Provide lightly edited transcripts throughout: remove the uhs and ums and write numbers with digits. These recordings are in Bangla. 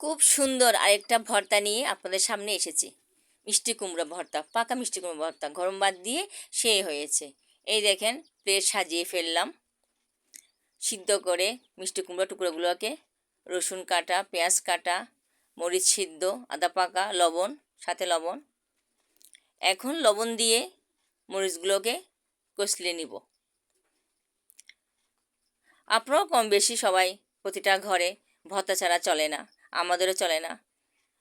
খুব সুন্দর আরেকটা ভর্তা নিয়ে আপনাদের সামনে এসেছি। মিষ্টি কুমড়া ভর্তা, পাকা মিষ্টি কুমড়া ভর্তা গরম ভাত দিয়ে সেই হয়েছে। এই দেখেন, প্লেট সাজিয়ে ফেললাম সিদ্ধ করে মিষ্টি কুমড়া টুকরোগুলোকে। রসুন কাটা, পেঁয়াজ কাটা, মরিচ সিদ্ধ, আদা পাকা, লবণ, সাথে লবণ। এখন লবণ দিয়ে মরিচগুলোকে কষলে নিব। আপনারাও কম বেশি সবাই প্রতিটা ঘরে ভর্তা ছাড়া চলে না, আমাদেরও চলে না।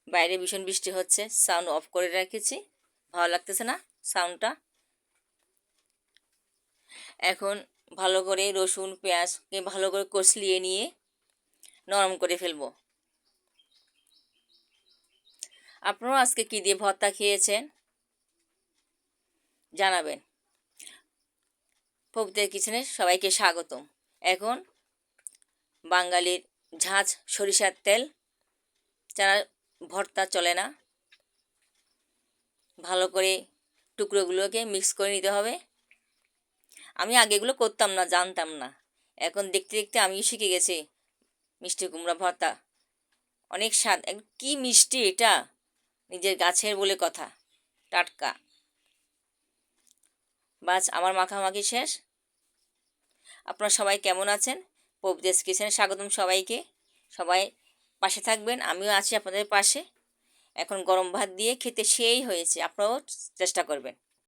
বাইরে ভীষণ বৃষ্টি হচ্ছে, সাউন্ড অফ করে রেখেছি, ভালো লাগতেছে না সাউন্ডটা। এখন ভালো করে রসুন পেঁয়াজকে ভালো করে কষলিয়ে নিয়ে নরম করে ফেলবো। আপনারাও আজকে কী দিয়ে ভর্তা খেয়েছেন জানাবেন। পবিত্র কিচেনে সবাইকে স্বাগতম। এখন বাঙালির ঝাঁঝ সরিষার তেল যারা ভর্তা চলে না, ভালো করে টুকরোগুলোকে মিক্স করে নিতে হবে। আমি আগে এগুলো করতাম না, জানতাম না। এখন দেখতে দেখতে আমিও শিখে গেছি মিষ্টি কুমড়া ভর্তা। অনেক স্বাদ, কি মিষ্টি এটা, নিজের গাছের বলে কথা, টাটকা। বাস আমার মাখামাখি শেষ। আপনারা সবাই কেমন আছেন? পবিত্র কিচেনে স্বাগতম সবাইকে। সবাই পাশে থাকবেন, আমিও আছি আপনাদের পাশে। এখন গরম ভাত দিয়ে খেতে সেই হয়েছে, আপনারাও চেষ্টা করবেন।